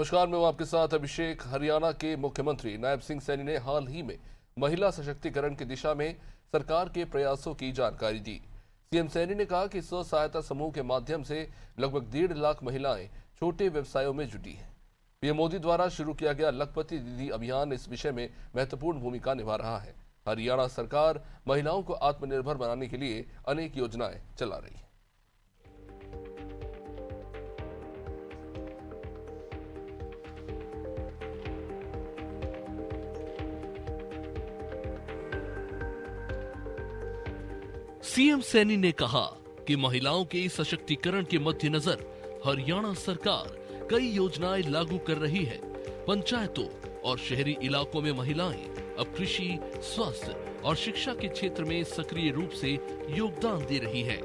नमस्कार, मैं हूं आपके साथ अभिषेक। हरियाणा के मुख्यमंत्री नायब सिंह सैनी ने हाल ही में महिला सशक्तिकरण की दिशा में सरकार के प्रयासों की जानकारी दी। सीएम सैनी ने कहा कि स्व सहायता समूह के माध्यम से लगभग 1.5 लाख महिलाएं छोटे व्यवसायों में जुटी हैं। पीएम मोदी द्वारा शुरू किया गया लखपति दीदी अभियान इस विषय में महत्वपूर्ण भूमिका निभा रहा है। हरियाणा सरकार महिलाओं को आत्मनिर्भर बनाने के लिए अनेक योजनाएं चला रही है। सीएम सैनी ने कहा कि महिलाओं के सशक्तिकरण के मद्देनजर हरियाणा सरकार कई योजनाएं लागू कर रही है। पंचायतों और शहरी इलाकों में महिलाएं अब कृषि, स्वास्थ्य और शिक्षा के क्षेत्र में सक्रिय रूप से योगदान दे रही है।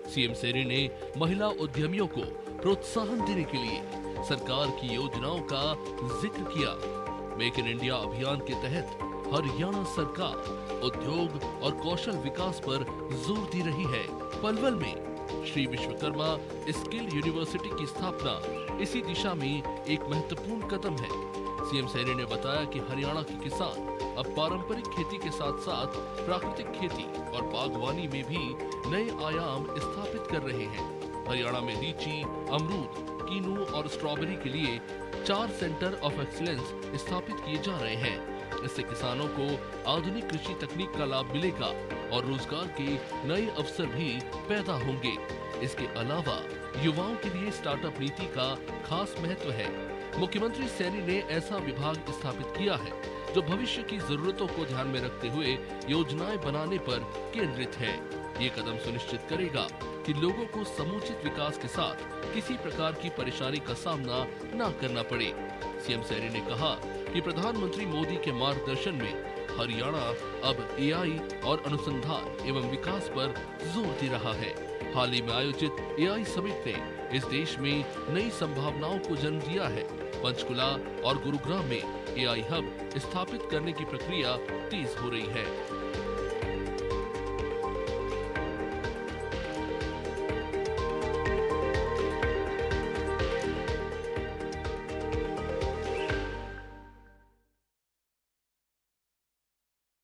सीएम सैनी ने महिला उद्यमियों को प्रोत्साहन देने के लिए सरकार की योजनाओं का जिक्र किया। मेक इन इंडिया अभियान के तहत हरियाणा सरकार उद्योग और कौशल विकास पर जोर दे रही है। पलवल में श्री विश्वकर्मा स्किल यूनिवर्सिटी की स्थापना इसी दिशा में एक महत्वपूर्ण कदम है। सीएम सैनी ने बताया कि हरियाणा के किसान अब पारंपरिक खेती के साथ साथ प्राकृतिक खेती और बागवानी में भी नए आयाम स्थापित कर रहे हैं। हरियाणा में लीची, अमरूद, कीनू और स्ट्रॉबेरी के लिए 4 सेंटर ऑफ एक्सीलेंस स्थापित किए जा रहे हैं। इससे किसानों को आधुनिक कृषि तकनीक का लाभ मिलेगा और रोजगार के नए अवसर भी पैदा होंगे। इसके अलावा युवाओं के लिए स्टार्टअप नीति का खास महत्व है। मुख्यमंत्री सैनी ने ऐसा विभाग स्थापित किया है जो भविष्य की जरूरतों को ध्यान में रखते हुए योजनाएं बनाने पर केंद्रित है। ये कदम सुनिश्चित करेगा कि लोगों को समुचित विकास के साथ किसी प्रकार की परेशानी का सामना न करना पड़े। सीएम सैनी ने कहा कि प्रधानमंत्री मोदी के मार्गदर्शन में हरियाणा अब एआई और अनुसंधान एवं विकास पर जोर दे रहा है। हाल ही में आयोजित एआई समिट ने इस देश में नई संभावनाओं को जन्म दिया है। पंचकुला और गुरुग्राम में एआई हब स्थापित करने की प्रक्रिया तेज हो रही है।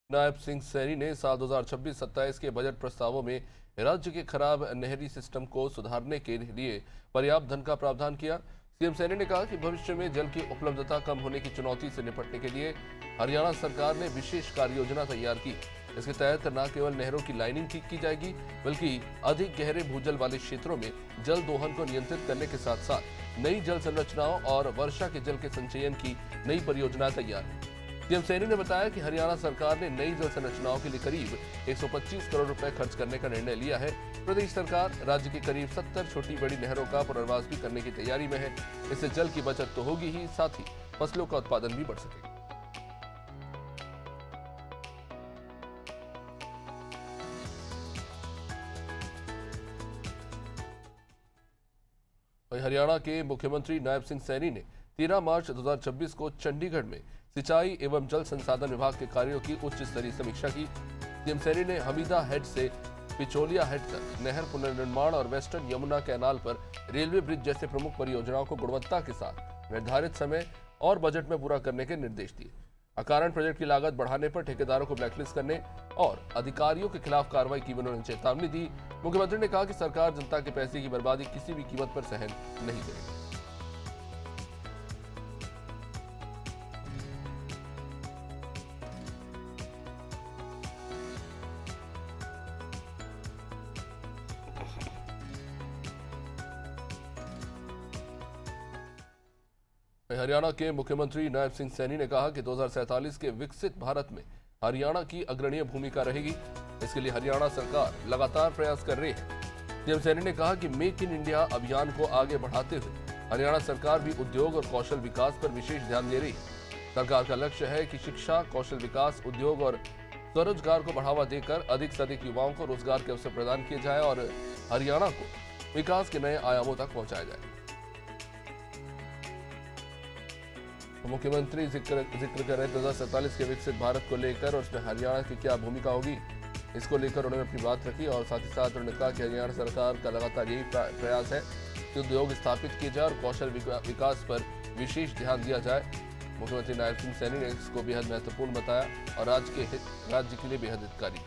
नायब सिंह सैनी ने साल 2026-27 के बजट प्रस्तावों में राज्य के खराब नहरी सिस्टम को सुधारने के लिए पर्याप्त धन का प्रावधान किया। सीएम सैनी ने कहा कि भविष्य में जल की उपलब्धता कम होने की चुनौती से निपटने के लिए हरियाणा सरकार ने विशेष कार्य योजना तैयार की। इसके तहत न केवल नहरों की लाइनिंग ठीक की जाएगी, बल्कि अधिक गहरे भूजल वाले क्षेत्रों में जल दोहन को नियंत्रित करने के साथ साथ नई जल संरचनाओं और वर्षा के जल के संचयन की नई परियोजनाएं तैयार है। सीएम सैनी ने बताया कि हरियाणा सरकार ने नई जल संरचनाओं के लिए करीब 125 करोड़ रुपए खर्च करने का निर्णय लिया है। प्रदेश सरकार राज्य की करीब 70 छोटी बड़ी नहरों का पुनर्वास भी करने की तैयारी में है। इससे जल की बचत तो होगी ही, साथ ही फसलों का उत्पादन भी बढ़ सकेगा। हरियाणा के मुख्यमंत्री नायब सिंह सैनी ने 13 मार्च 2026 को चंडीगढ़ में सिंचाई एवं जल संसाधन विभाग के कार्यों की उच्च स्तरीय समीक्षा की। सीएम सैनी ने हमीदा हेड से पिचोलिया हेड तक नहर पुनर्निर्माण और वेस्टर्न यमुना कैनाल पर रेलवे ब्रिज जैसे प्रमुख परियोजनाओं को गुणवत्ता के साथ निर्धारित समय और बजट में पूरा करने के निर्देश दिए। अकारण प्रोजेक्ट की लागत बढ़ाने पर ठेकेदारों को ब्लैकलिस्ट करने और अधिकारियों के खिलाफ कार्रवाई की उन्होंने चेतावनी दी। मुख्यमंत्री ने कहा कि सरकार जनता के पैसे की बर्बादी किसी भी कीमत पर सहन नहीं करेगी। हरियाणा के मुख्यमंत्री नायब सिंह सैनी ने कहा कि 2047 के विकसित भारत में हरियाणा की अग्रणीय भूमिका रहेगी। इसके लिए हरियाणा सरकार लगातार प्रयास कर रही है। सीएम सैनी ने कहा कि मेक इन इंडिया अभियान को आगे बढ़ाते हुए हरियाणा सरकार भी उद्योग और कौशल विकास पर विशेष ध्यान दे रही है। सरकार का लक्ष्य है कि शिक्षा, कौशल विकास, उद्योग और स्वरोजगार को बढ़ावा देकर अधिक से अधिक युवाओं को रोजगार के अवसर प्रदान किए जाए और हरियाणा को विकास के नए आयामों तक पहुंचाया जाए। मुख्यमंत्री जिक्र कर रहे 2047 के विकसित भारत को लेकर और उसमें हरियाणा की क्या भूमिका होगी। इसको लेकर उन्होंने अपनी बात रखी और साथ ही साथ उन्होंने कहा कि हरियाणा सरकार का लगातार यही प्रयास है कि उद्योग स्थापित किए जाए और कौशल विकास पर विशेष ध्यान दिया जाए। मुख्यमंत्री नायब सिंह सैनी ने इसको बेहद महत्वपूर्ण बताया और राज्य के लिए बेहद हितकारी।